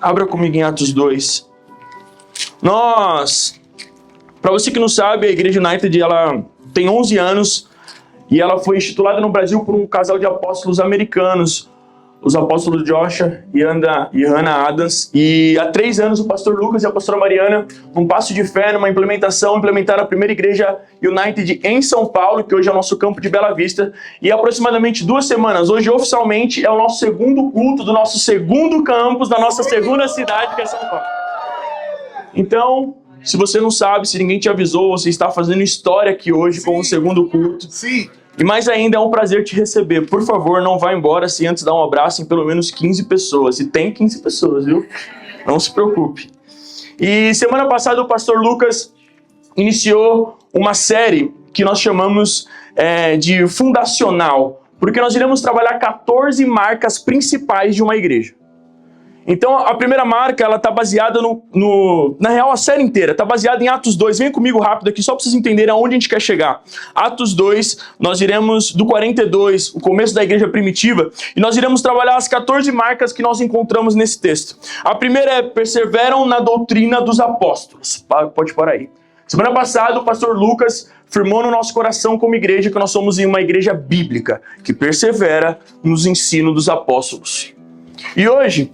Abra comigo em Atos 2. Para você que não sabe, a Igreja United ela tem 11 anos e ela foi instituída no Brasil por um casal de apóstolos americanos, os apóstolos Joshua e Hannah Adams. E há 3 anos o pastor Lucas e a pastora Mariana, num passo de fé, numa implementaram a primeira Igreja United em São Paulo, que hoje é o nosso campo de Bela Vista. E há aproximadamente 2 semanas, hoje oficialmente é o nosso segundo culto do nosso segundo campus, da nossa segunda cidade, que é São Paulo. Então, se você não sabe, se ninguém te avisou, você está fazendo história aqui hoje com o segundo culto. Sim. E mais ainda, é um prazer te receber. Por favor, não vá embora sem antes dar um abraço em pelo menos 15 pessoas. E tem 15 pessoas, viu? Não se preocupe. E semana passada o pastor Lucas iniciou uma série que nós chamamos de Fundacional, porque nós iremos trabalhar 14 marcas principais de uma igreja. Então, a primeira marca, ela está baseada na real, a série inteira, está baseada em Atos 2. Vem comigo rápido aqui, só para vocês entenderem aonde a gente quer chegar. Atos 2, nós iremos do 42, o começo da igreja primitiva, e nós iremos trabalhar as 14 marcas que nós encontramos nesse texto. A primeira é, perseveram na doutrina dos apóstolos. Pode parar aí. Semana passada, o pastor Lucas firmou no nosso coração como igreja que nós somos uma igreja bíblica, que persevera nos ensinos dos apóstolos. E hoje,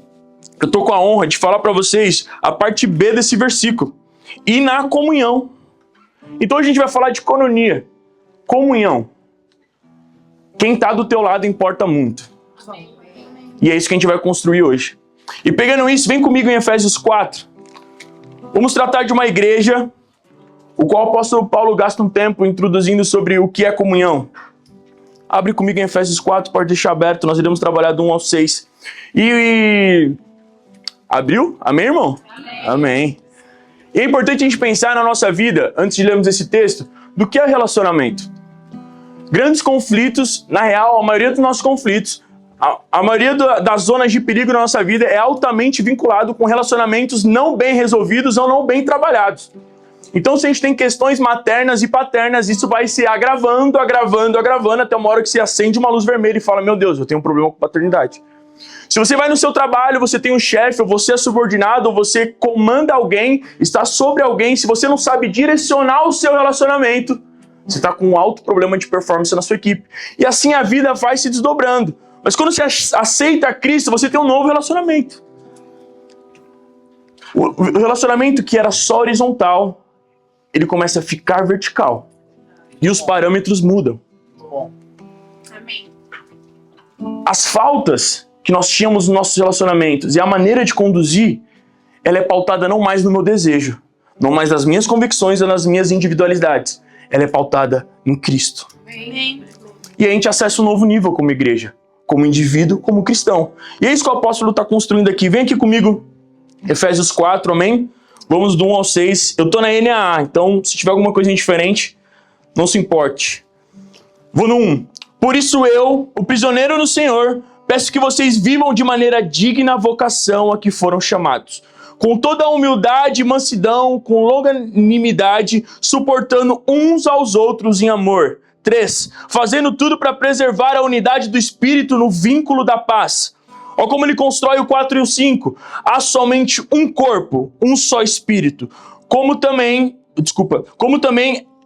eu estou com a honra de falar para vocês a parte B desse versículo. E na comunhão. Então a gente vai falar de coinonia. Comunhão. Quem está do teu lado importa muito. E é isso que a gente vai construir hoje. E pegando isso, vem comigo em Efésios 4. Vamos tratar de uma igreja, o qual o apóstolo Paulo gasta um tempo introduzindo sobre o que é comunhão. Abre comigo em Efésios 4, pode deixar aberto, nós iremos trabalhar do 1 ao 6. Abriu? Amém, irmão? Amém. Amém. E é importante a gente pensar na nossa vida, antes de lermos esse texto, do que é relacionamento. Grandes conflitos, na real, a maioria dos nossos conflitos, a maioria das zonas de perigo na nossa vida é altamente vinculado com relacionamentos não bem resolvidos ou não bem trabalhados. Então, se a gente tem questões maternas e paternas, isso vai se agravando, até uma hora que você acende uma luz vermelha e fala, meu Deus, eu tenho um problema com paternidade. Se você vai no seu trabalho, você tem um chefe, ou você é subordinado, ou você comanda alguém, está sobre alguém, se você não sabe direcionar o seu relacionamento, você está com um alto problema de performance na sua equipe. E assim a vida vai se desdobrando. Mas quando você aceita Cristo, você tem um novo relacionamento. O relacionamento que era só horizontal, ele começa a ficar vertical. E os parâmetros mudam. Amém. As faltas que nós tínhamos nos nossos relacionamentos e a maneira de conduzir, ela é pautada não mais no meu desejo, não mais nas minhas convicções ou nas minhas individualidades. Ela é pautada em Cristo. Amém. E a gente acessa um novo nível como igreja, como indivíduo, como cristão. E é isso que o apóstolo está construindo aqui. Vem aqui comigo, Efésios 4, amém? Vamos do 1 ao 6. Eu estou na NAA, então se tiver alguma coisa diferente, não se importe. Vou no 1. Por isso eu, o prisioneiro no Senhor, peço que vocês vivam de maneira digna a vocação a que foram chamados, com toda a humildade e mansidão, com longanimidade, suportando uns aos outros em amor. 3. Fazendo tudo para preservar a unidade do Espírito no vínculo da paz. Olha como ele constrói o 4 e o 5. Há somente um corpo, um só Espírito, como também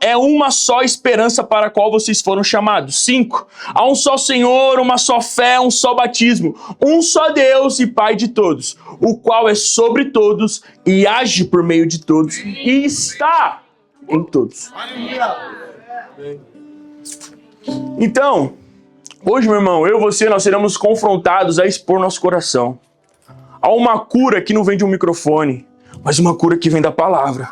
é uma só esperança para a qual vocês foram chamados. 5. Há um só Senhor, uma só fé, um só batismo, um só Deus e Pai de todos, o qual é sobre todos e age por meio de todos e está em todos. Então, hoje, meu irmão, eu e você, nós seremos confrontados a expor nosso coração. Há uma cura que não vem de um microfone, mas uma cura que vem da palavra.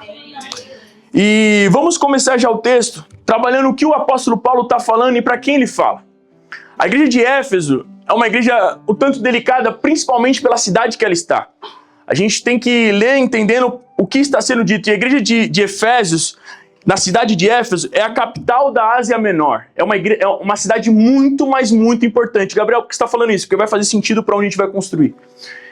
E vamos começar já o texto, trabalhando o que o apóstolo Paulo está falando e para quem ele fala. A igreja de Éfeso é uma igreja um tanto delicada, principalmente pela cidade que ela está. A gente tem que ler entendendo o que está sendo dito. E a igreja de Efésios, na cidade de Éfeso, é a capital da Ásia Menor. É uma cidade muito, mas muito importante. Gabriel, por que você está falando isso? Porque vai fazer sentido para onde a gente vai construir.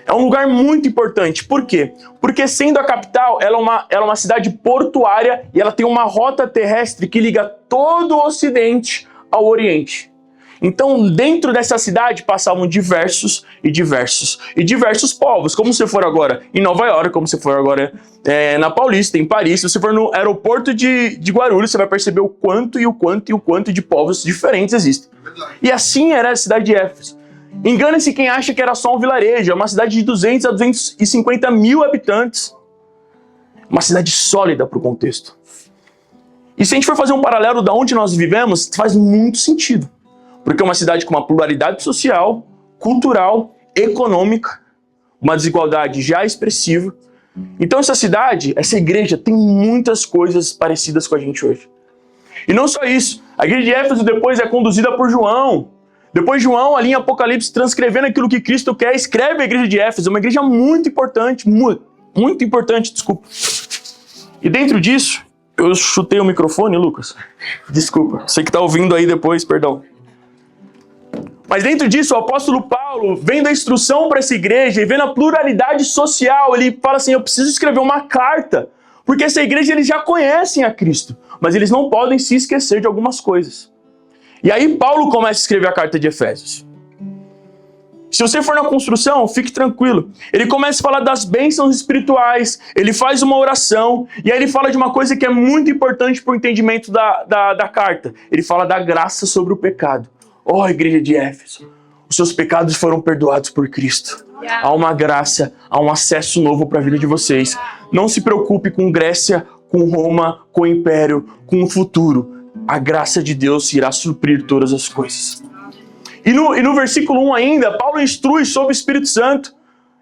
É um lugar muito importante. Por quê? Porque sendo a capital, ela é uma cidade portuária e ela tem uma rota terrestre que liga todo o Ocidente ao Oriente. Então, dentro dessa cidade passavam diversos povos. Como você for agora em Nova York, como você for agora na Paulista, em Paris, se você for no aeroporto de Guarulhos, você vai perceber o quanto de povos diferentes existem. E assim era a cidade de Éfeso. Engana-se quem acha que era só um vilarejo, é uma cidade de 200 a 250 mil habitantes. Uma cidade sólida para o contexto. E se a gente for fazer um paralelo de onde nós vivemos, faz muito sentido. Porque é uma cidade com uma pluralidade social, cultural, econômica, uma desigualdade já expressiva. Então essa cidade, essa igreja, tem muitas coisas parecidas com a gente hoje. E não só isso, a igreja de Éfeso depois é conduzida por João. Depois João, ali em Apocalipse, transcrevendo aquilo que Cristo quer, escreve a igreja de Éfeso, uma igreja muito importante, muito importante, desculpa. E dentro disso, eu chutei o microfone, Lucas. Desculpa, você que está ouvindo aí depois, perdão. Mas dentro disso, o apóstolo Paulo, vendo a instrução para essa igreja e vendo a pluralidade social, ele fala assim, eu preciso escrever uma carta, porque essa igreja eles já conhecem a Cristo, mas eles não podem se esquecer de algumas coisas. E aí Paulo começa a escrever a carta de Efésios. Se você for na construção, fique tranquilo. Ele começa a falar das bênçãos espirituais, ele faz uma oração, e aí ele fala de uma coisa que é muito importante para o entendimento da carta. Ele fala da graça sobre o pecado. Ó, igreja de Éfeso, os seus pecados foram perdoados por Cristo. Há uma graça, há um acesso novo para a vida de vocês. Não se preocupe com Grécia, com Roma, com o Império, com o futuro. A graça de Deus irá suprir todas as coisas. E no versículo 1 ainda, Paulo instrui sobre o Espírito Santo.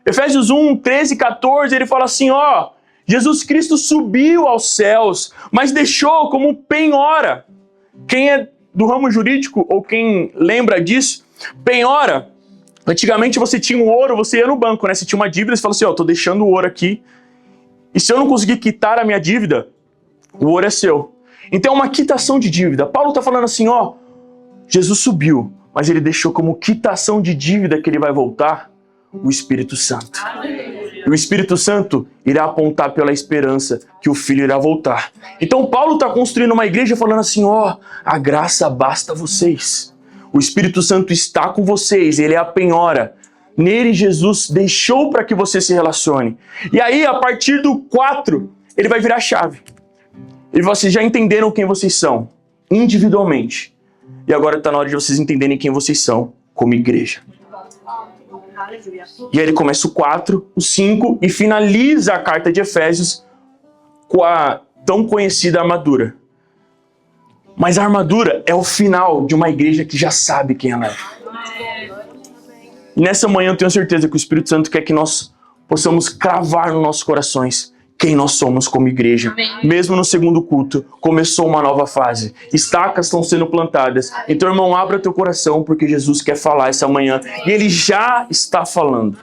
Efésios 1, 13 e 14, ele fala assim, ó, Jesus Cristo subiu aos céus, mas deixou como penhora. Quem é do ramo jurídico, ou quem lembra disso, penhora. Antigamente você tinha um ouro, você ia no banco, né? Você tinha uma dívida, você fala assim, ó, tô deixando o ouro aqui, e se eu não conseguir quitar a minha dívida, o ouro é seu. Então é uma quitação de dívida. Paulo está falando assim, ó, Jesus subiu, mas ele deixou como quitação de dívida que ele vai voltar o Espírito Santo. E o Espírito Santo irá apontar pela esperança que o Filho irá voltar. Então Paulo está construindo uma igreja falando assim, ó, a graça basta a vocês. O Espírito Santo está com vocês, ele é a penhora. Nele Jesus deixou para que você se relacione. E aí, a partir do 4, ele vai virar a chave. E vocês já entenderam quem vocês são, individualmente. E agora está na hora de vocês entenderem quem vocês são como igreja. E aí ele começa o 4, o 5 e finaliza a carta de Efésios com a tão conhecida armadura. Mas a armadura é o final de uma igreja que já sabe quem ela é. E nessa manhã eu tenho certeza que o Espírito Santo quer que nós possamos cravar nos nossos corações quem nós somos como igreja. Amém. Mesmo no segundo culto, começou uma nova fase. Estacas estão sendo plantadas. Então, irmão, abra teu coração, porque Jesus quer falar essa manhã. E ele já está falando.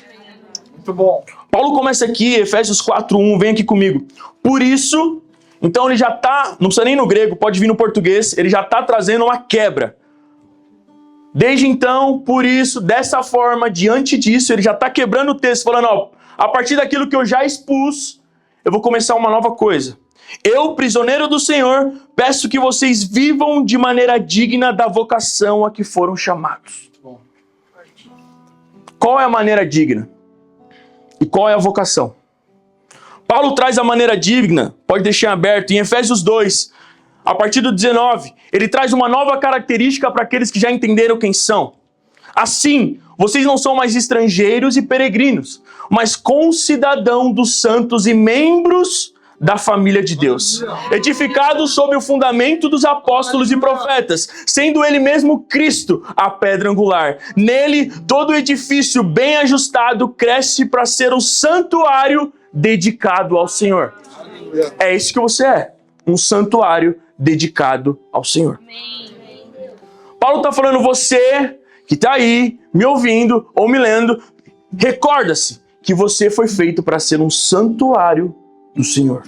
Muito bom. Paulo começa aqui, Efésios 4:1, vem aqui comigo. Por isso, então ele já está, não precisa nem no grego, pode vir no português, ele já está trazendo uma quebra. Desde então, por isso, dessa forma, diante disso, ele já está quebrando o texto, falando, ó, a partir daquilo que eu já expus, eu vou começar uma nova coisa. Eu, prisioneiro do Senhor, peço que vocês vivam de maneira digna da vocação a que foram chamados. Qual é a maneira digna? E qual é a vocação? Paulo traz a maneira digna, pode deixar aberto, em Efésios 2, a partir do 19, ele traz uma nova característica para aqueles que já entenderam quem são. Assim, vocês não são mais estrangeiros e peregrinos, mas concidadãos dos santos e membros da família de Deus, edificados sobre o fundamento dos apóstolos e profetas, sendo ele mesmo Cristo a pedra angular. Nele, todo edifício bem ajustado cresce para ser um santuário dedicado ao Senhor. É isso que você é, um santuário dedicado ao Senhor. Paulo está falando, você que está aí, me ouvindo ou me lendo, recorda-se que você foi feito para ser um santuário do Senhor.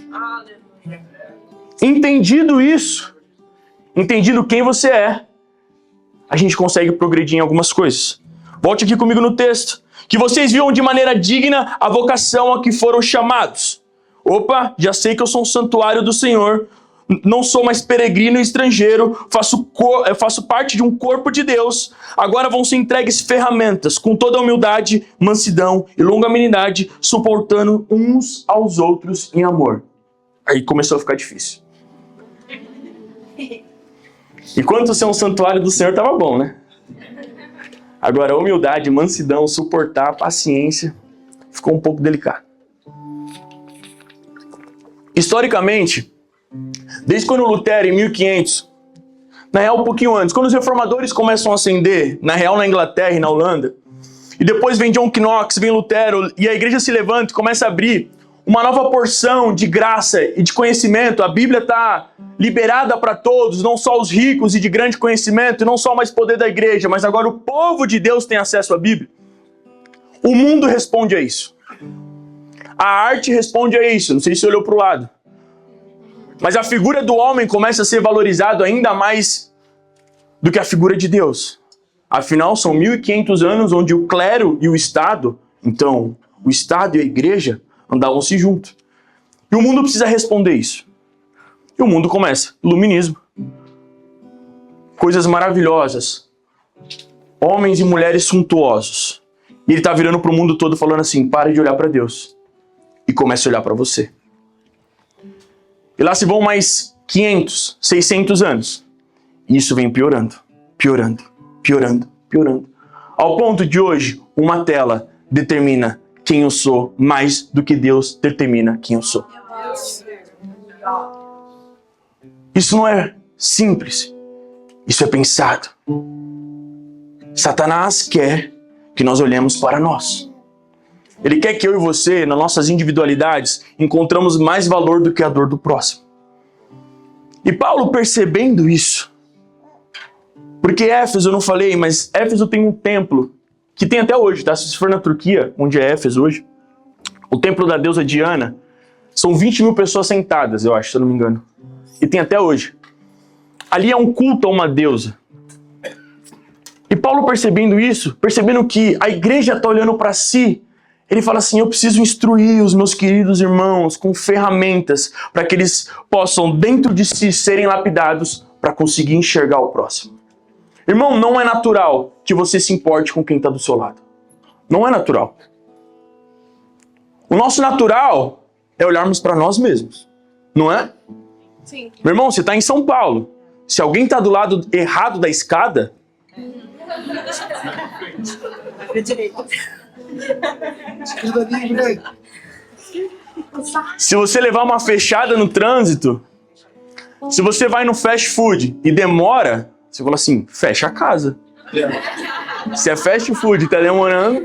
Entendido isso, entendido quem você é, a gente consegue progredir em algumas coisas. Volte aqui comigo no texto. Que vocês vivam de maneira digna a vocação a que foram chamados. Opa, já sei que eu sou um santuário do Senhor. não sou mais peregrino e estrangeiro, faço parte de um corpo de Deus. Agora vão ser entregues ferramentas, com toda a humildade, mansidão e longanimidade, suportando uns aos outros em amor. Aí começou a ficar difícil. Enquanto ser um santuário do Senhor estava bom, né? Agora, humildade, mansidão, suportar, paciência, ficou um pouco delicado. Historicamente, desde quando Lutero, em 1500, na real um pouquinho antes, quando os reformadores começam a ascender, na real na Inglaterra e na Holanda, e depois vem John Knox, vem Lutero, e a igreja se levanta e começa a abrir uma nova porção de graça e de conhecimento. A Bíblia está liberada para todos, não só os ricos e de grande conhecimento, e não só mais poder da igreja, mas agora o povo de Deus tem acesso à Bíblia. O mundo responde a isso. A arte responde a isso. Não sei se você olhou para o lado. Mas a figura do homem começa a ser valorizado ainda mais do que a figura de Deus. Afinal, são 1500 anos onde o clero e o Estado, então o Estado e a igreja, andavam-se juntos. E o mundo precisa responder isso. E o mundo começa. Iluminismo. Coisas maravilhosas. Homens e mulheres suntuosos. E ele está virando para o mundo todo falando assim, pare de olhar para Deus. E comece a olhar para você. E lá se vão mais 500, 600 anos. E isso vem piorando, piorando, piorando, piorando. Ao ponto de hoje, uma tela determina quem eu sou mais do que Deus determina quem eu sou. Isso não é simples. Isso é pensado. Satanás quer que nós olhemos para nós. Ele quer que eu e você, nas nossas individualidades, encontramos mais valor do que a dor do próximo. E Paulo, percebendo isso, porque Éfeso, eu não falei, mas Éfeso tem um templo, que tem até hoje, tá? Se você for na Turquia, onde é Éfeso hoje, o templo da deusa Diana, são 20 mil pessoas sentadas, eu acho, se eu não me engano. E tem até hoje. Ali é um culto a uma deusa. E Paulo, percebendo isso, percebendo que a igreja está olhando para si, ele fala assim, eu preciso instruir os meus queridos irmãos com ferramentas para que eles possam, dentro de si, serem lapidados para conseguir enxergar o próximo. Irmão, não é natural que você se importe com quem está do seu lado. Não é natural. O nosso natural é olharmos para nós mesmos. Não é? Sim. Meu irmão, você está em São Paulo. Se alguém está do lado errado da escada... Se você levar uma fechada no trânsito, se você vai no fast food e demora, você fala assim, fecha a casa. Se é fast food e tá demorando...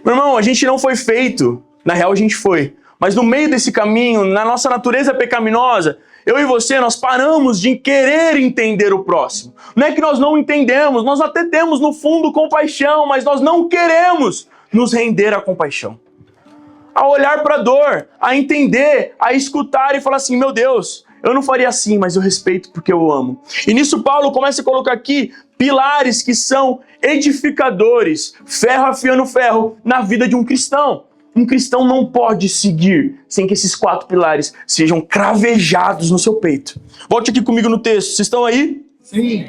Meu irmão, a gente não foi feito, na real a gente foi, mas no meio desse caminho, na nossa natureza pecaminosa, eu e você, nós paramos de querer entender o próximo. Não é que nós não entendemos, nós até temos no fundo compaixão, mas nós não queremos nos render à compaixão. A olhar para a dor, a entender, a escutar e falar assim, meu Deus, eu não faria assim, mas eu respeito porque eu amo. E nisso Paulo começa a colocar aqui pilares que são edificadores, ferro afiando ferro na vida de um cristão. Um cristão não pode seguir sem que esses 4 pilares sejam cravejados no seu peito. Volte aqui comigo no texto. Vocês estão aí? Sim.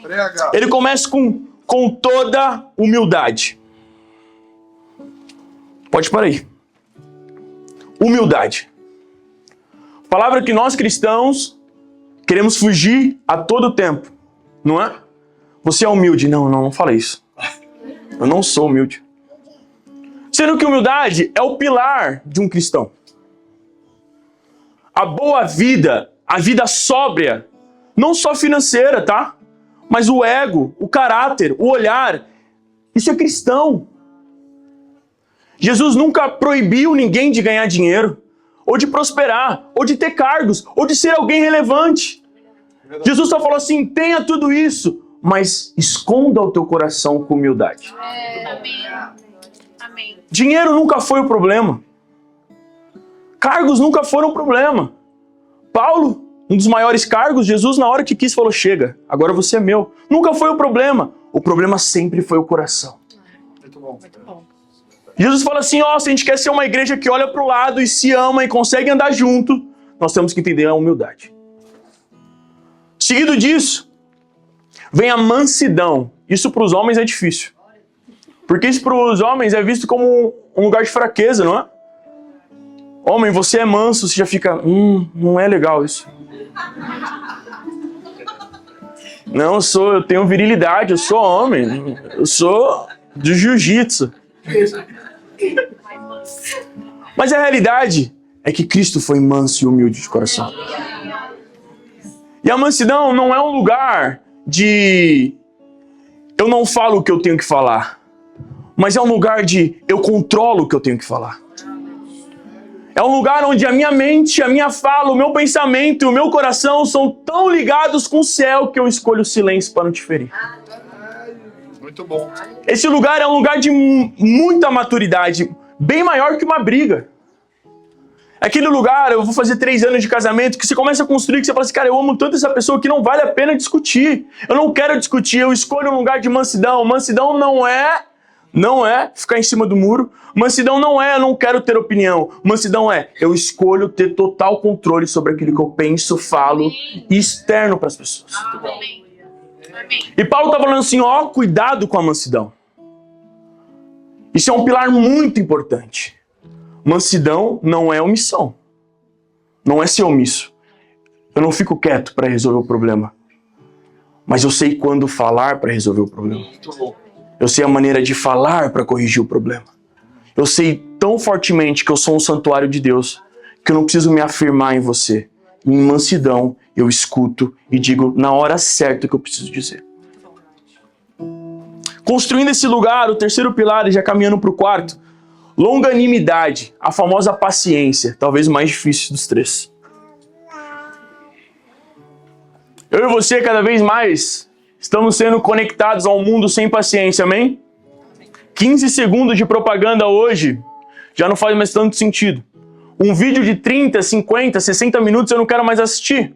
Prega. Ele começa com toda humildade. Pode parar aí. Humildade. Palavra que nós cristãos queremos fugir a todo tempo. Não é? Você é humilde. Não fala isso. Eu não sou humilde. Sendo que humildade é o pilar de um cristão. A boa vida, a vida sóbria, não só financeira, tá? Mas o ego, o caráter, o olhar, isso é cristão. Jesus nunca proibiu ninguém de ganhar dinheiro, ou de prosperar, ou de ter cargos, ou de ser alguém relevante. Jesus só falou assim, tenha tudo isso, mas esconda o teu coração com humildade. Amém. Amém. Dinheiro nunca foi o problema. Cargos nunca foram o problema. Paulo, um dos maiores cargos, Jesus na hora que quis falou, chega, agora você é meu. Nunca foi o problema. O problema sempre foi o coração. Muito bom. Muito bom. Jesus fala assim, se a gente quer ser uma igreja que olha para o lado e se ama e consegue andar junto, nós temos que entender a humildade. Seguido disso, vem a mansidão. Isso para os homens é difícil. Porque isso para os homens é visto como um lugar de fraqueza, não é? Homem, você é manso, você já fica, não é legal isso. Não, eu tenho virilidade, eu sou homem, eu sou de jiu-jitsu. Mas a realidade é que Cristo foi manso e humilde de coração. E a mansidão não é um lugar de eu não falo o que eu tenho que falar, mas é um lugar de eu controlo o que eu tenho que falar. É um lugar onde a minha mente, a minha fala, o meu pensamento e o meu coração são tão ligados com o céu que eu escolho o silêncio para não te ferir. Muito bom. Esse lugar é um lugar de muita maturidade, bem maior que uma briga. Aquele lugar, eu vou fazer 3 anos de casamento, que você começa a construir, que você fala assim, cara, eu amo tanto essa pessoa que não vale a pena discutir. Eu não quero discutir, eu escolho um lugar de mansidão. Mansidão não é ficar em cima do muro. Mansidão não é eu não quero ter opinião. Mansidão é eu escolho ter total controle sobre aquilo que eu penso, falo e externo para as pessoas. Amém. Amém. E Paulo está falando assim, cuidado com a mansidão. Isso é um pilar muito importante. Mansidão não é omissão. Não é ser omisso. Eu não fico quieto para resolver o problema. Mas eu sei quando falar para resolver o problema. Muito bom. Eu sei a maneira de falar para corrigir o problema. Eu sei tão fortemente que eu sou um santuário de Deus que eu não preciso me afirmar em você. Em mansidão, eu escuto e digo na hora certa o que eu preciso dizer. Construindo esse lugar, o terceiro pilar, e já caminhando para o quarto, longanimidade, a famosa paciência, talvez o mais difícil dos 3. Eu e você, cada vez mais, estamos sendo conectados a um mundo sem paciência, amém? 15 segundos de propaganda hoje já não faz mais tanto sentido. Um vídeo de 30, 50, 60 minutos eu não quero mais assistir.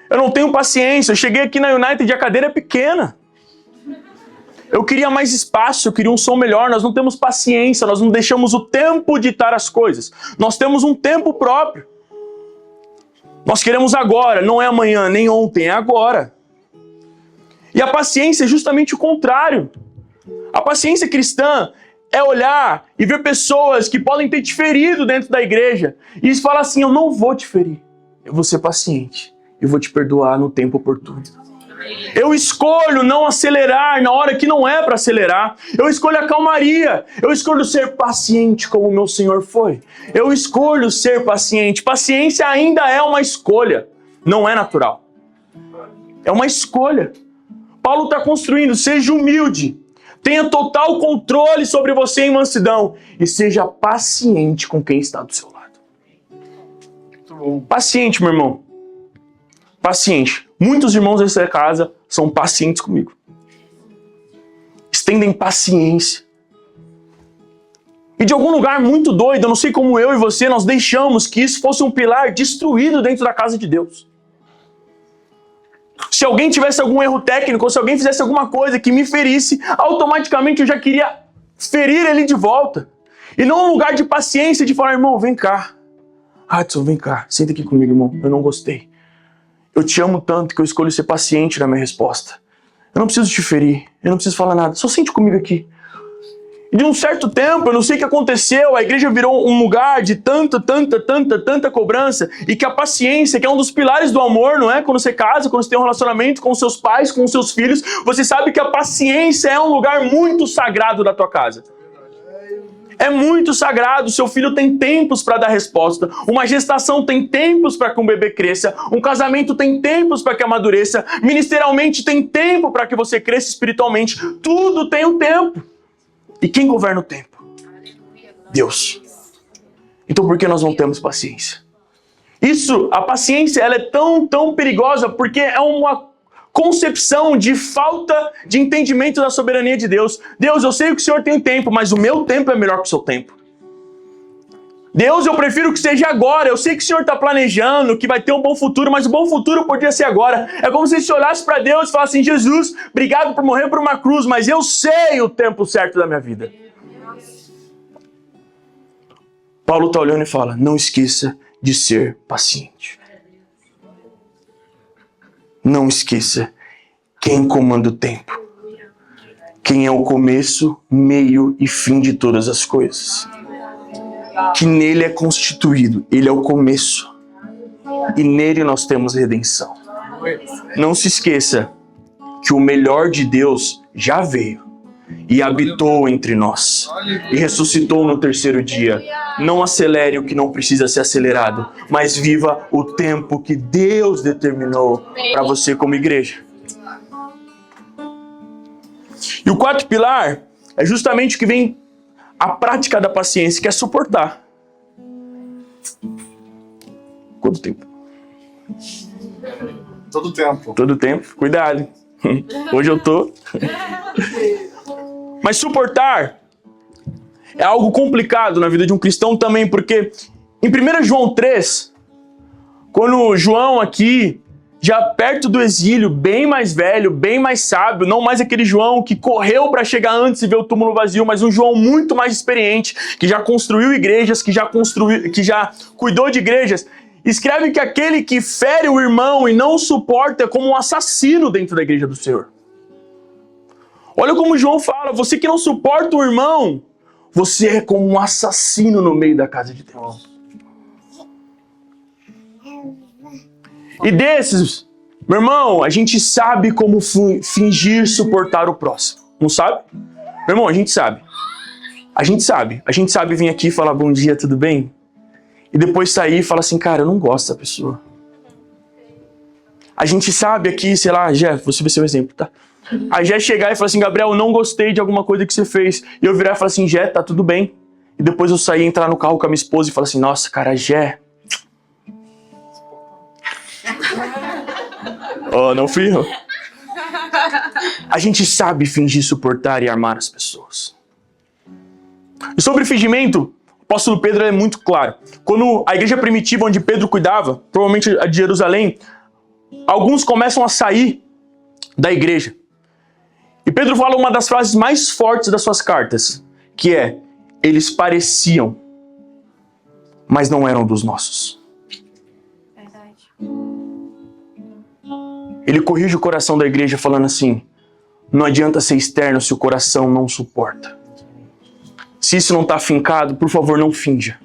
Eu não tenho paciência. Eu cheguei aqui na United e a cadeira é pequena. Eu queria mais espaço, eu queria um som melhor. Nós não temos paciência, nós não deixamos o tempo ditar as coisas. Nós temos um tempo próprio. Nós queremos agora, não é amanhã, nem ontem, é agora. E a paciência é justamente o contrário. A paciência cristã é olhar e ver pessoas que podem ter te ferido dentro da igreja e falar assim, eu não vou te ferir, eu vou ser paciente, eu vou te perdoar no tempo oportuno. Eu escolho não acelerar na hora que não é para acelerar. Eu escolho a calmaria. Eu escolho ser paciente como o meu Senhor foi. Eu escolho ser paciente. Paciência ainda é uma escolha, não é natural. É uma escolha. Paulo está construindo, seja humilde. Tenha total controle sobre você em mansidão. E seja paciente com quem está do seu lado. Muito bom. Paciente, meu irmão. Paciente. Muitos irmãos dessa casa são pacientes comigo. Estendem paciência. E de algum lugar muito doido, eu não sei como eu e você, nós deixamos que isso fosse um pilar destruído dentro da casa de Deus. Se alguém tivesse algum erro técnico, ou se alguém fizesse alguma coisa que me ferisse, automaticamente eu já queria ferir ele de volta. E não um lugar de paciência, de falar, irmão, vem cá. Hudson, vem cá, senta aqui comigo, irmão, eu não gostei. Eu te amo tanto que eu escolho ser paciente na minha resposta. Eu não preciso te ferir, eu não preciso falar nada, só sente comigo aqui. E de um certo tempo, eu não sei o que aconteceu, a igreja virou um lugar de tanta cobrança, e que a paciência, que é um dos pilares do amor, não é? Quando você casa, quando você tem um relacionamento com os seus pais, com os seus filhos, você sabe que a paciência é um lugar muito sagrado da tua casa. É muito sagrado, seu filho tem tempos para dar resposta, uma gestação tem tempos para que um bebê cresça, um casamento tem tempos para que amadureça, ministerialmente tem tempo para que você cresça espiritualmente, tudo tem um tempo. E quem governa o tempo? Deus. Então por que nós não temos paciência? A paciência, ela é tão perigosa porque é uma concepção de falta de entendimento da soberania de Deus. Deus, eu sei que o Senhor tem tempo, mas o meu tempo é melhor que o seu tempo. Deus, eu prefiro que seja agora. Eu sei que o Senhor está planejando, que vai ter um bom futuro, mas o bom futuro podia ser agora. É como se você olhasse para Deus e falasse assim, Jesus, obrigado por morrer por uma cruz, mas eu sei o tempo certo da minha vida. Paulo está olhando e fala, não esqueça de ser paciente. Não esqueça quem comanda o tempo. Quem é o começo, meio e fim de todas as coisas. Que nele é constituído. Ele é o começo. E nele nós temos redenção. Não se esqueça que o melhor de Deus já veio e habitou entre nós e ressuscitou no terceiro dia. Não acelere o que não precisa ser acelerado, mas viva o tempo que Deus determinou para você como igreja. E o quarto pilar é justamente o que vem a prática da paciência, que é suportar. Quanto tempo? Todo tempo. Todo tempo. Cuidado. Hoje eu tô. Mas suportar é algo complicado na vida de um cristão também, porque em 1 João 3, quando João aqui, já perto do exílio, bem mais velho, bem mais sábio, não mais aquele João que correu para chegar antes e ver o túmulo vazio, mas um João muito mais experiente, que já construiu igrejas, que já cuidou de igrejas, escreve que aquele que fere o irmão e não o suporta é como um assassino dentro da igreja do Senhor. Olha como João fala, você que não suporta o irmão, você é como um assassino no meio da casa de Deus. E desses, meu irmão, a gente sabe como fingir suportar o próximo. Não sabe? Meu irmão, a gente sabe. A gente sabe vir aqui e falar bom dia, tudo bem? E depois sair e falar assim, cara, eu não gosto dessa pessoa. A gente sabe aqui, sei lá, Jeff, você vai ser um exemplo, tá? A Jé chegar e falar assim, Gabriel, eu não gostei de alguma coisa que você fez. E eu virar e falar assim, Jé, tá tudo bem. E depois eu sair, entrar no carro com a minha esposa e falar assim, nossa, cara, Jé. Oh, não fui eu. A gente sabe fingir suportar e armar as pessoas. E sobre fingimento, o apóstolo Pedro é muito claro. Quando a igreja primitiva onde Pedro cuidava, provavelmente a de Jerusalém, alguns começam a sair da igreja. E Pedro fala uma das frases mais fortes das suas cartas, que é, eles pareciam, mas não eram dos nossos. Verdade. Ele corrige o coração da igreja falando assim, não adianta ser externo se o coração não suporta. Se isso não está afincado, por favor, não finja.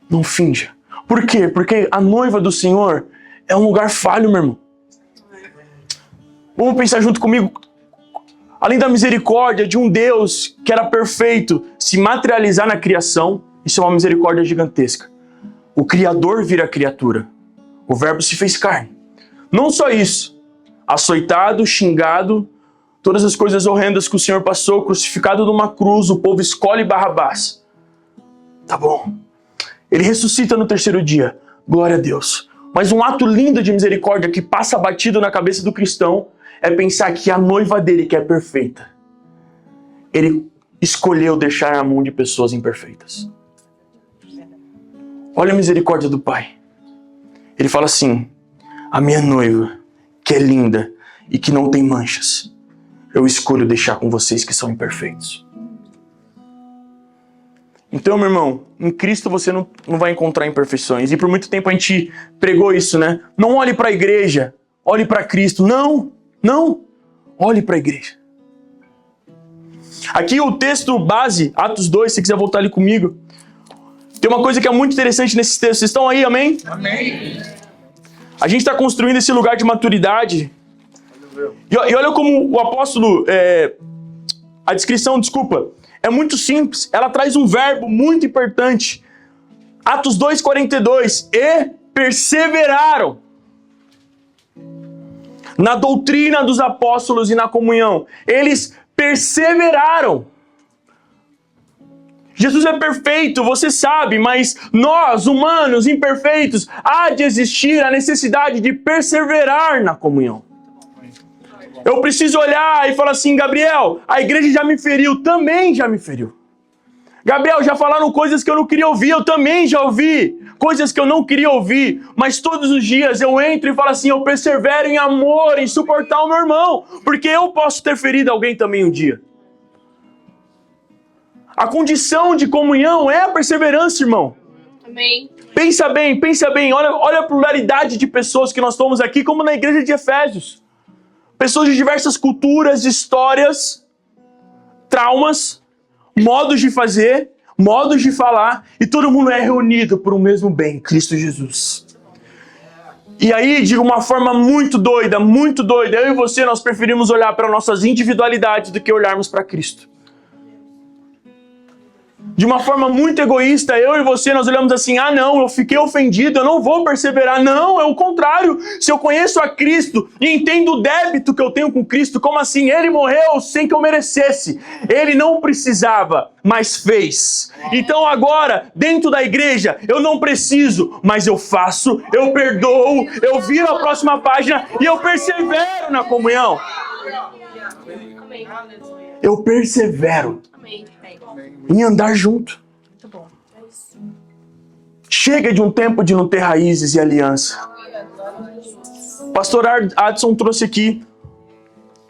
Não finja. Por quê? Porque a noiva do Senhor é um lugar falho, meu irmão. Vamos pensar junto comigo. Além da misericórdia de um Deus que era perfeito se materializar na criação, isso é uma misericórdia gigantesca. O Criador vira criatura. O Verbo se fez carne. Não só isso. Açoitado, xingado, todas as coisas horrendas que o Senhor passou, crucificado numa cruz, o povo escolhe Barrabás. Tá bom. Ele ressuscita no terceiro dia. Glória a Deus. Mas um ato lindo de misericórdia que passa batido na cabeça do cristão é pensar que a noiva dele, que é perfeita, ele escolheu deixar a mão de pessoas imperfeitas. Olha a misericórdia do Pai. Ele fala assim, a minha noiva, que é linda e que não tem manchas, eu escolho deixar com vocês que são imperfeitos. Então, meu irmão, em Cristo você não vai encontrar imperfeições. E por muito tempo a gente pregou isso, né? Não olhe para a igreja, olhe para Cristo. Não, olhe para a igreja. Aqui o texto base, Atos 2, se você quiser voltar ali comigo. Tem uma coisa que é muito interessante nesse texto. Vocês estão aí, amém? Amém. A gente está construindo esse lugar de maturidade. E olha como o apóstolo, a descrição, desculpa, é muito simples. Ela traz um verbo muito importante. Atos 2:42. E perseveraram na doutrina dos apóstolos e na comunhão. Eles perseveraram. Jesus é perfeito, você sabe, mas nós, humanos, imperfeitos, há de existir a necessidade de perseverar na comunhão. Eu preciso olhar e falar assim, Gabriel, a igreja já me feriu, também já me feriu. Gabriel, já falaram coisas que eu não queria ouvir, eu também já ouvi. Coisas que eu não queria ouvir, mas todos os dias eu entro e falo assim, eu persevero em amor, em suportar o meu irmão, porque eu posso ter ferido alguém também um dia. A condição de comunhão é a perseverança, irmão. Amém. Pensa bem, olha a pluralidade de pessoas que nós estamos aqui, como na igreja de Efésios. Pessoas de diversas culturas, histórias, traumas, modos de fazer, modos de falar, e todo mundo é reunido por um mesmo bem, Cristo Jesus. E aí, de uma forma muito doida, eu e você, nós preferimos olhar para nossas individualidades do que olharmos para Cristo. De uma forma muito egoísta, eu e você, nós olhamos assim, não, eu fiquei ofendido, eu não vou perseverar. Não, é o contrário. Se eu conheço a Cristo e entendo o débito que eu tenho com Cristo, como assim? Ele morreu sem que eu merecesse. Ele não precisava, mas fez. Então agora, dentro da igreja, eu não preciso, mas eu faço, eu perdoo, eu viro a próxima página e eu persevero na comunhão. Eu persevero em andar junto. Chega de um tempo de não ter raízes e aliança. Pastor Adson trouxe aqui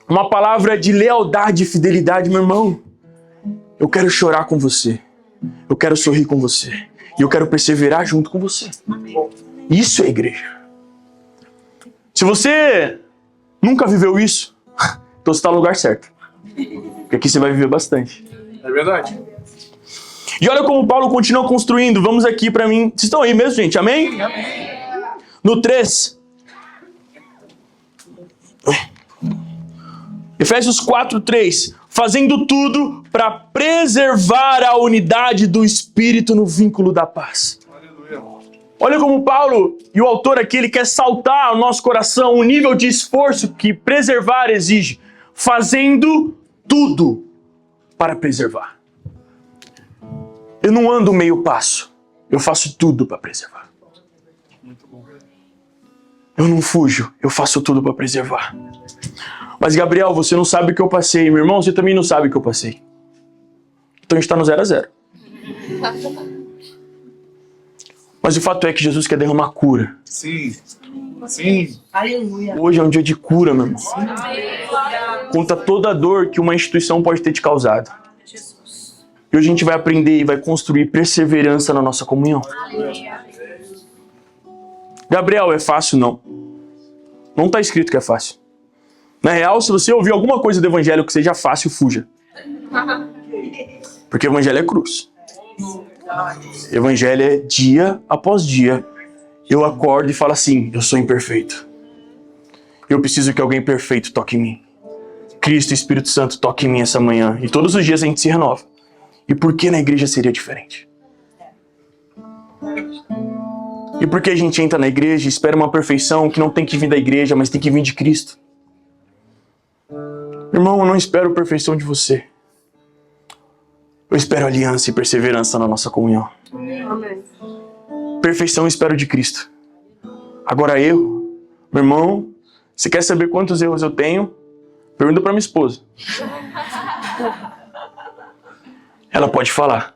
uma palavra de lealdade e fidelidade. Meu irmão, eu quero chorar com você, eu quero sorrir com você e eu quero perseverar junto com você. Isso é igreja. Se você nunca viveu isso, então você está no lugar certo, porque aqui você vai viver bastante. É verdade. E olha como Paulo continua construindo. Vamos aqui para mim. Vocês estão aí mesmo, gente? Amém? Amém. No 3. Efésios 4:3. Fazendo tudo para preservar a unidade do Espírito no vínculo da paz. Aleluia. Olha como Paulo e o autor aqui, ele quer saltar ao nosso coração o nível de esforço que preservar exige. Fazendo tudo para preservar. Eu não ando meio passo. Eu faço tudo para preservar. Muito bom. Eu não fujo. Eu faço tudo para preservar. Mas, Gabriel, você não sabe o que eu passei. Meu irmão, você também não sabe o que eu passei. Então a gente está no 0-0. Mas o fato é que Jesus quer derramar cura. Sim. Sim. Aleluia. Hoje é um dia de cura, meu irmão. Conta toda a dor que uma instituição pode ter te causado. E hoje a gente vai aprender e vai construir perseverança na nossa comunhão. Gabriel, é fácil? Não. Não está escrito que é fácil. Na real, se você ouvir alguma coisa do evangelho que seja fácil, fuja. Porque o evangelho é cruz. O evangelho é dia após dia. Eu acordo e falo assim, eu sou imperfeito. Eu preciso que alguém perfeito toque em mim. Cristo e Espírito Santo toque em mim essa manhã. E todos os dias a gente se renova. E por que na igreja seria diferente? E por que a gente entra na igreja e espera uma perfeição que não tem que vir da igreja, mas tem que vir de Cristo? Irmão, eu não espero perfeição de você. Eu espero aliança e perseverança na nossa comunhão. Amém. Perfeição eu espero de Cristo. Agora eu, meu irmão, você quer saber quantos erros eu tenho? Pergunta para minha esposa. Ela pode falar.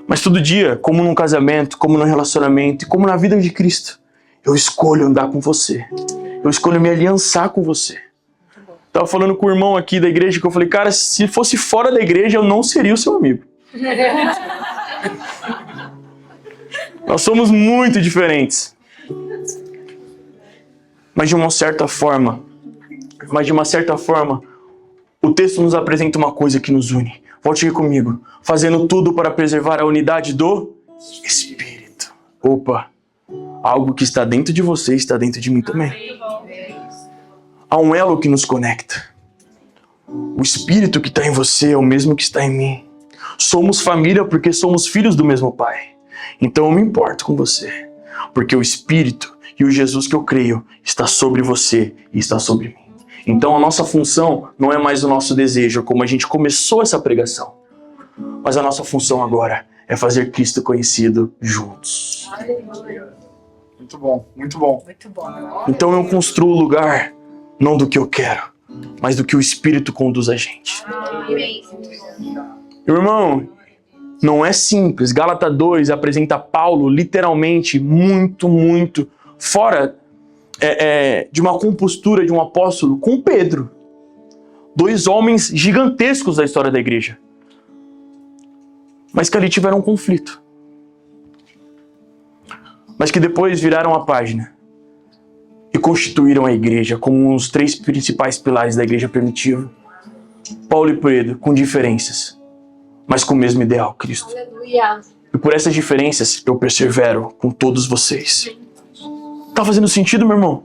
Mas todo dia, como num casamento, como num relacionamento, e como na vida de Cristo, eu escolho andar com você. Eu escolho me aliançar com você. Tava falando com o irmão aqui da igreja que eu falei, cara, se fosse fora da igreja, eu não seria o seu amigo. Nós somos muito diferentes. Mas de uma certa forma, o texto nos apresenta uma coisa que nos une. Volte aqui comigo. Fazendo tudo para preservar a unidade do Espírito. Opa, algo que está dentro de você está dentro de mim também. Há um elo que nos conecta. O Espírito que está em você é o mesmo que está em mim. Somos família porque somos filhos do mesmo Pai. Então eu me importo com você. Porque o Espírito e o Jesus que eu creio está sobre você e está sobre mim. Então a nossa função não é mais o nosso desejo, como a gente começou essa pregação. Mas a nossa função agora é fazer Cristo conhecido juntos. Muito bom, muito bom. Muito bom. Então eu construo o lugar, não do que eu quero, mas do que o Espírito conduz a gente. Meu irmão, não é simples. Gálatas 2 apresenta Paulo literalmente muito fora de uma compostura de um apóstolo com Pedro. 2 homens gigantescos da história da igreja. Mas que ali tiveram um conflito. mas que depois viraram a página e constituíram a igreja como um dos 3 principais pilares da igreja primitiva. Paulo e Pedro, com diferenças, mas com o mesmo ideal, Cristo. Aleluia. E por essas diferenças eu persevero com todos vocês. Tá fazendo sentido, meu irmão?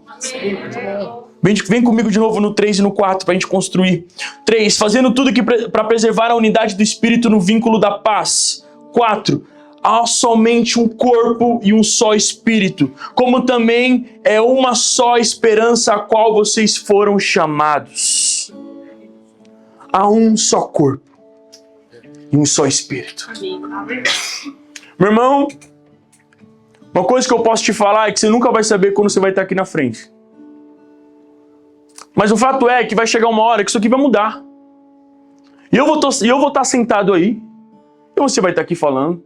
Vem comigo de novo no 3 e no 4 para a gente construir. 3, fazendo tudo para preservar a unidade do Espírito no vínculo da paz. 4, há somente um corpo e um só Espírito, como também é uma só esperança a qual vocês foram chamados. Há um só corpo e um só Espírito. Meu irmão, uma coisa que eu posso te falar é que você nunca vai saber quando você vai estar aqui na frente. Mas o fato é que vai chegar uma hora que isso aqui vai mudar. E eu vou estar sentado aí, e você vai estar aqui falando.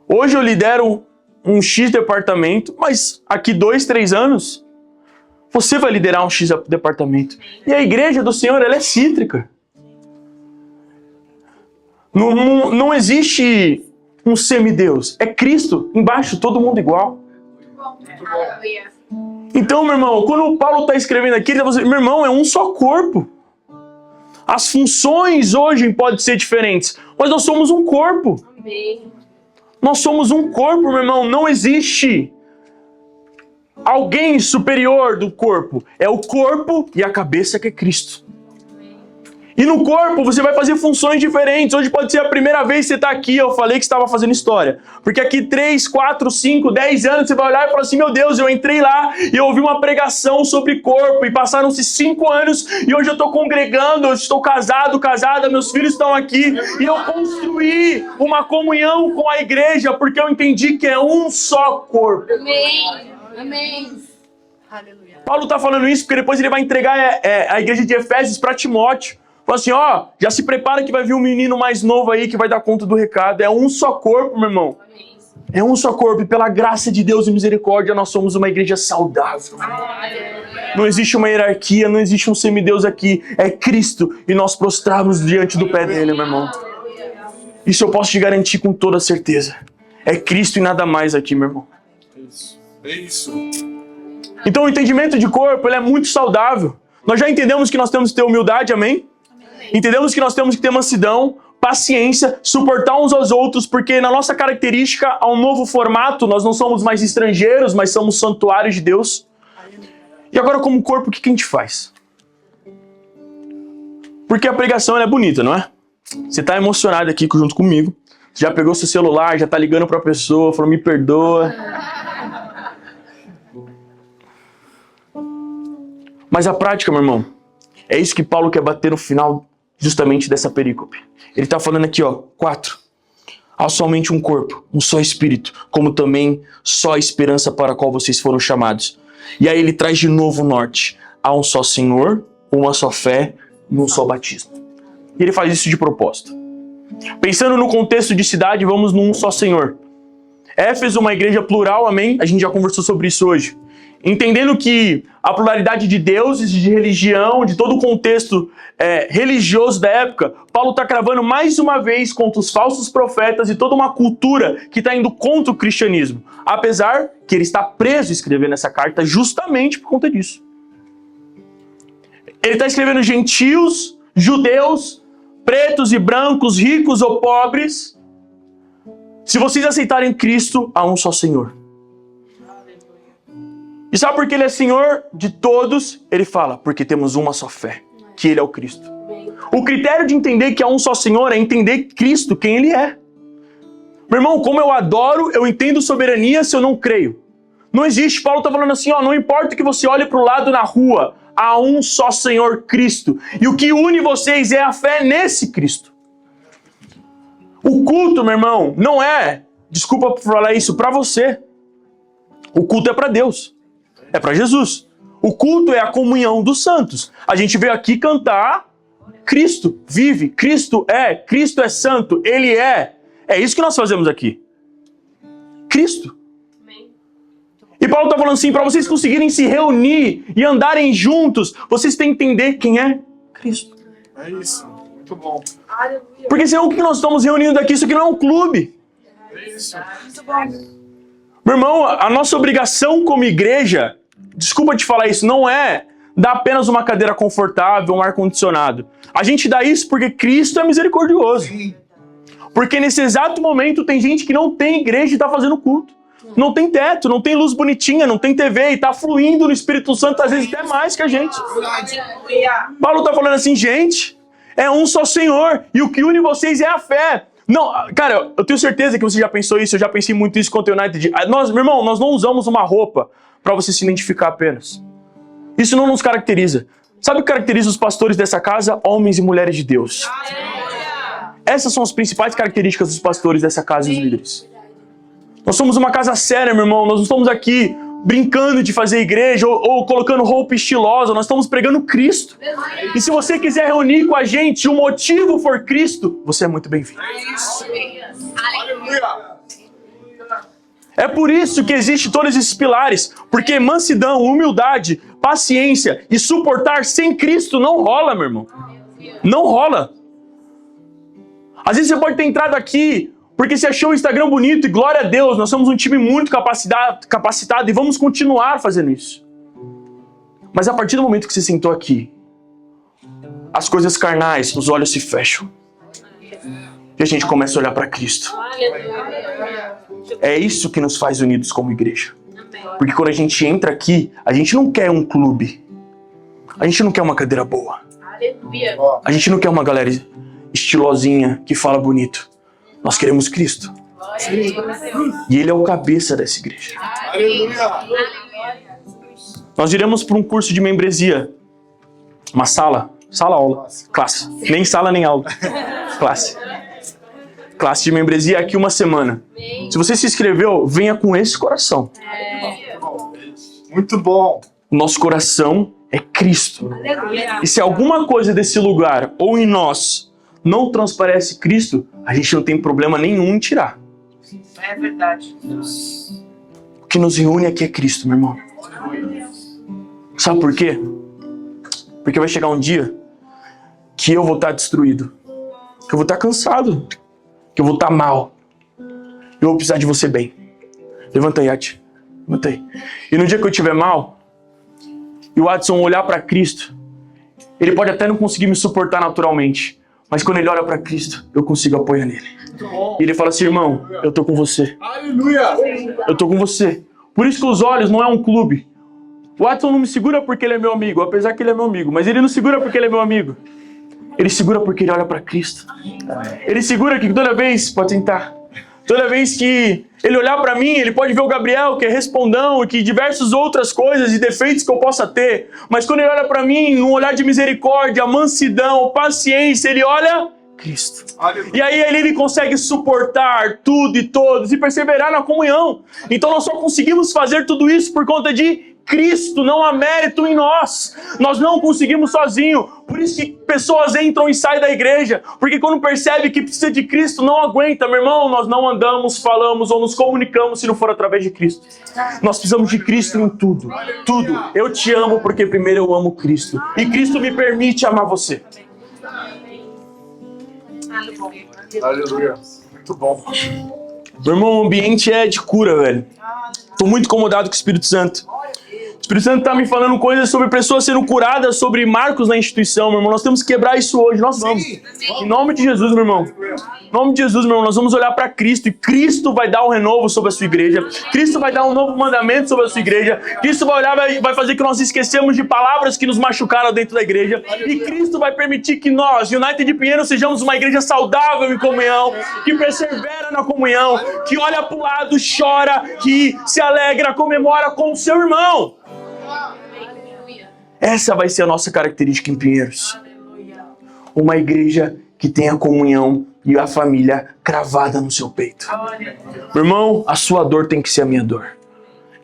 Hoje eu lidero um X departamento, mas aqui 2, 3 anos, você vai liderar um X departamento. E a igreja do Senhor, ela é cítrica. Não existe um semideus. É Cristo, embaixo, todo mundo igual. Então, meu irmão, quando o Paulo está escrevendo aqui, ele está dizendo, meu irmão, é um só corpo. As funções hoje podem ser diferentes, mas nós somos um corpo. Amém. Nós somos um corpo, meu irmão. Não existe alguém superior do corpo. É o corpo e a cabeça que é Cristo. E no corpo você vai fazer funções diferentes. Hoje pode ser a primeira vez que você está aqui. Eu falei que estava fazendo história. Porque aqui 3, 4, 5, 10 anos você vai olhar e falar assim, meu Deus, eu entrei lá e eu ouvi uma pregação sobre corpo. E passaram-se 5 anos e hoje eu estou congregando, eu estou casada, meus filhos estão aqui. E eu construí uma comunhão com a igreja porque eu entendi que é um só corpo. Amém. Amém. Aleluia. Paulo está falando isso porque depois ele vai entregar a igreja de Efésios para Timóteo. Fala assim, ó, já se prepara que vai vir um menino mais novo aí que vai dar conta do recado. É um só corpo, meu irmão. É um só corpo e pela graça de Deus e misericórdia nós somos uma igreja saudável. Não existe uma hierarquia, não existe um semideus aqui. É Cristo e nós prostramos diante do pé dele, meu irmão. Isso eu posso te garantir com toda certeza. É Cristo e nada mais aqui, meu irmão. É isso. Então o entendimento de corpo ele é muito saudável. Nós já entendemos que nós temos que ter humildade, amém? Entendemos que nós temos que ter mansidão, paciência, suportar uns aos outros, porque na nossa característica, há um novo formato, nós não somos mais estrangeiros, mas somos santuários de Deus. E agora, como corpo, o que a gente faz? Porque a pregação ela é bonita, não é? Você está emocionado aqui junto comigo, já pegou seu celular, já está ligando para a pessoa, falou, me perdoa. Mas a prática, meu irmão, é isso que Paulo quer bater no final justamente dessa perícope. Ele está falando aqui, ó, 4. Há somente um corpo, um só espírito, como também só a esperança para a qual vocês foram chamados. E aí ele traz de novo o norte. Há um só Senhor, uma só fé e um só batismo. E ele faz isso de propósito. Pensando no contexto de cidade, vamos num só Senhor. Éfeso, uma igreja plural, amém? A gente já conversou sobre isso hoje. Entendendo que a pluralidade de deuses, de religião, de todo o contexto religioso da época, Paulo está cravando mais uma vez contra os falsos profetas e toda uma cultura que está indo contra o cristianismo. Apesar que ele está preso escrevendo essa carta justamente por conta disso. Ele está escrevendo gentios, judeus, pretos e brancos, ricos ou pobres. Se vocês aceitarem Cristo, há um só Senhor. E sabe por que ele é Senhor de todos? Ele fala, porque temos uma só fé, que ele é o Cristo. O critério de entender que há um só Senhor é entender Cristo, quem ele é. Meu irmão, como eu adoro, eu entendo soberania se eu não creio. Não existe, Paulo está falando assim, ó, não importa que você olhe para o lado na rua, há um só Senhor Cristo. E o que une vocês é a fé nesse Cristo. O culto, meu irmão, não é, desculpa por falar isso, para você. O culto é para Deus. É para Jesus. O culto é a comunhão dos santos. A gente veio aqui cantar, Cristo vive, Cristo é santo, Ele é. É isso que nós fazemos aqui. Cristo. E Paulo está falando assim, para vocês conseguirem se reunir e andarem juntos, vocês têm que entender quem é Cristo. É isso. Muito bom. Porque senão o que nós estamos reunindo aqui, isso aqui não é um clube. É isso. Meu irmão, a nossa obrigação como igreja, desculpa te falar isso, não é dar apenas uma cadeira confortável, um ar-condicionado. A gente dá isso porque Cristo é misericordioso. Porque nesse exato momento tem gente que não tem igreja e está fazendo culto. Não tem teto, não tem luz bonitinha, não tem TV e está fluindo no Espírito Santo, às vezes até mais que a gente. Paulo está falando assim, gente, é um só Senhor e o que une vocês é a fé. Não, cara, eu tenho certeza que você já pensou isso, eu já pensei muito isso quanto ao United. Meu irmão, nós não usamos uma roupa para você se identificar apenas. Isso não nos caracteriza. Sabe o que caracteriza os pastores dessa casa? Homens e mulheres de Deus. Essas são as principais características dos pastores dessa casa e dos líderes. Nós somos uma casa séria, meu irmão. Nós não estamos aqui brincando de fazer igreja ou colocando roupa estilosa. Nós estamos pregando Cristo. E se você quiser reunir com a gente, o motivo for Cristo, você é muito bem-vindo. É por isso que existem todos esses pilares. Porque mansidão, humildade, paciência e suportar sem Cristo não rola, meu irmão. Não rola. Às vezes você pode ter entrado aqui porque você achou o Instagram bonito e glória a Deus, nós somos um time muito capacitado e vamos continuar fazendo isso. Mas a partir do momento que você sentou aqui, as coisas carnais, os olhos se fecham. E a gente começa a olhar para Cristo. É isso que nos faz unidos como igreja. Porque quando a gente entra aqui, a gente não quer um clube. A gente não quer uma cadeira boa. A gente não quer uma galera estilosinha que fala bonito. Nós queremos Cristo. E Ele é o cabeça dessa igreja. Nós iremos para um curso de membresia. Uma sala-aula, classe. Nem sala, nem aula. Classe. Classe de membresia aqui uma semana. Se você se inscreveu, venha com esse coração. Muito bom. O nosso coração é Cristo. E se alguma coisa desse lugar ou em nós não transparece Cristo, a gente não tem problema nenhum em tirar. É verdade. O que nos reúne aqui é Cristo, meu irmão. Sabe por quê? Porque vai chegar um dia que eu vou estar destruído, que eu vou estar cansado, que eu vou estar mal. Eu vou precisar de você bem. Levanta aí, Ati. Levanta aí. E no dia que eu estiver mal, e o Adson olhar para Cristo, ele pode até não conseguir me suportar naturalmente, mas quando ele olha para Cristo, eu consigo apoiar nele. E ele fala assim, irmão, eu tô com você. Aleluia! Eu tô com você. Por isso que os olhos não é um clube. O Adson não me segura porque ele é meu amigo, apesar que ele é meu amigo. Mas ele não segura porque ele é meu amigo. Ele segura porque ele olha para Cristo. Ele segura que toda vez, pode tentar, toda vez que ele olhar para mim, ele pode ver o Gabriel, que é respondão, e que diversas outras coisas e defeitos que eu possa ter. Mas quando ele olha para mim, um olhar de misericórdia, mansidão, paciência, ele olha Cristo. E aí ele consegue suportar tudo e todos e perseverar na comunhão. Então nós só conseguimos fazer tudo isso por conta de Cristo, não há mérito em nós. Nós não conseguimos sozinho. Por isso que pessoas entram e saem da igreja. Porque quando percebe que precisa de Cristo, não aguenta. Meu irmão, nós não andamos, falamos ou nos comunicamos se não for através de Cristo. Nós precisamos de Cristo em tudo. Tudo. Eu te amo porque primeiro eu amo Cristo. E Cristo me permite amar você. Aleluia. Muito bom. Meu irmão, o ambiente é de cura, velho. Tô muito incomodado com o Espírito Santo. O Espírito Santo tá me falando coisas sobre pessoas sendo curadas, sobre marcos na instituição, meu irmão. Nós temos que quebrar isso hoje, nós vamos. Em nome de Jesus, meu irmão. Em nome de Jesus, meu irmão, nós vamos olhar para Cristo. E Cristo vai dar um renovo sobre a sua igreja. Cristo vai dar um novo mandamento sobre a sua igreja. Cristo vai olhar e vai fazer que nós esquecemos de palavras que nos machucaram dentro da igreja. E Cristo vai permitir que nós, United de Pinheiros, sejamos uma igreja saudável em comunhão, que persevera na comunhão, que olha para o lado, chora, que se alegra, comemora com o seu irmão. Essa vai ser a nossa característica em Pinheiros. Uma igreja que tem a comunhão e a família cravada no seu peito. Meu irmão, a sua dor tem que ser a minha dor.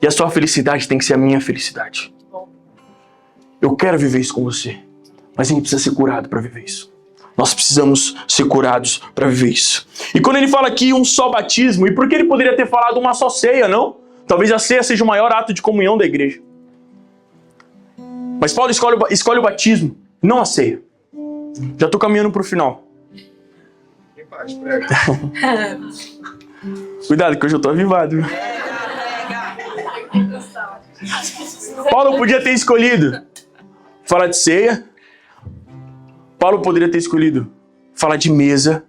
E a sua felicidade tem que ser a minha felicidade. Eu quero viver isso com você. Mas a gente precisa ser curado para viver isso. Nós precisamos ser curados para viver isso. E quando ele fala aqui um só batismo, e por que ele poderia ter falado uma só ceia, não? Talvez a ceia seja o maior ato de comunhão da igreja. Mas Paulo escolhe o batismo, não a ceia. Já estou caminhando para o final. Em paz, prega. Cuidado que hoje eu estou avivado. Paulo podia ter escolhido falar de ceia. Paulo poderia ter escolhido falar de mesa.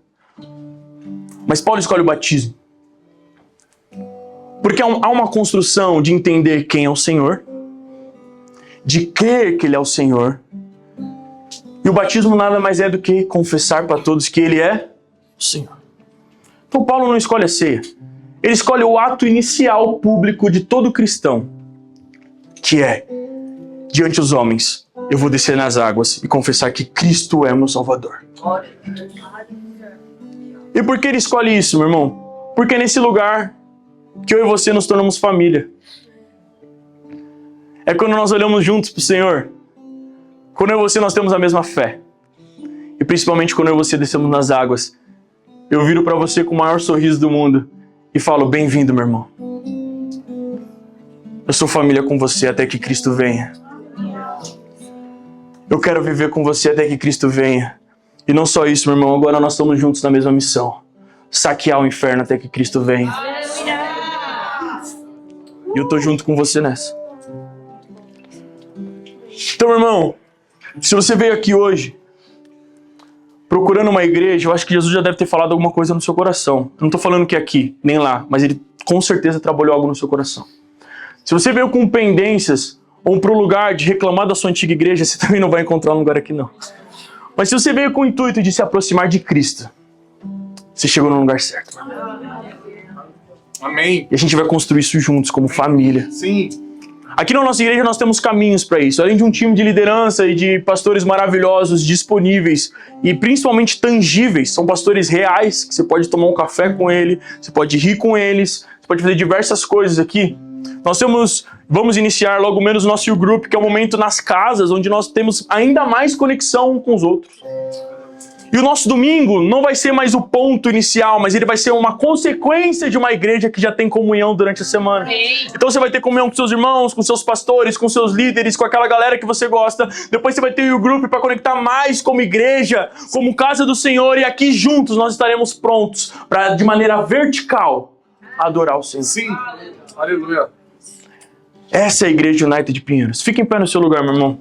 Mas Paulo escolhe o batismo. Porque há uma construção de entender quem é o Senhor, de crer que Ele é o Senhor. E o batismo nada mais é do que confessar para todos que Ele é o Senhor. Então Paulo não escolhe a ceia. Ele escolhe o ato inicial público de todo cristão, que é, diante dos homens, eu vou descer nas águas e confessar que Cristo é meu Salvador. E por que ele escolhe isso, meu irmão? Porque é nesse lugar que eu e você nos tornamos família. É quando nós olhamos juntos para o Senhor. Quando eu e você nós temos a mesma fé. E principalmente quando eu e você descemos nas águas. Eu viro para você com o maior sorriso do mundo e falo, bem-vindo, meu irmão. Eu sou família com você até que Cristo venha. Eu quero viver com você até que Cristo venha. E não só isso, meu irmão, agora nós estamos juntos na mesma missão. Saquear o inferno até que Cristo venha. E eu tô junto com você nessa. Então, meu irmão, se você veio aqui hoje procurando uma igreja, eu acho que Jesus já deve ter falado alguma coisa no seu coração. Eu não tô falando que é aqui, nem lá, mas ele com certeza trabalhou algo no seu coração. Se você veio com pendências ou para o lugar de reclamar da sua antiga igreja, você também não vai encontrar um lugar aqui não. Mas se você veio com o intuito de se aproximar de Cristo, você chegou no lugar certo. Amém. E a gente vai construir isso juntos, como família. Sim. Aqui na nossa igreja nós temos caminhos para isso. Além de um time de liderança e de pastores maravilhosos, disponíveis e principalmente tangíveis. São pastores reais, que você pode tomar um café com ele, você pode rir com eles, você pode fazer diversas coisas aqui. Vamos iniciar logo menos o nosso group, que é o momento nas casas, onde nós temos ainda mais conexão com os outros. E o nosso domingo não vai ser mais o ponto inicial, mas ele vai ser uma consequência de uma igreja que já tem comunhão durante a semana. Então você vai ter comunhão com seus irmãos, com seus pastores, com seus líderes, com aquela galera que você gosta. Depois você vai ter o grupo para conectar mais como igreja, como casa do Senhor. E aqui juntos nós estaremos prontos para, de maneira vertical, adorar o Senhor. Sim. Aleluia. Essa é a Igreja United de Pinheiros. Fique em pé no seu lugar, meu irmão.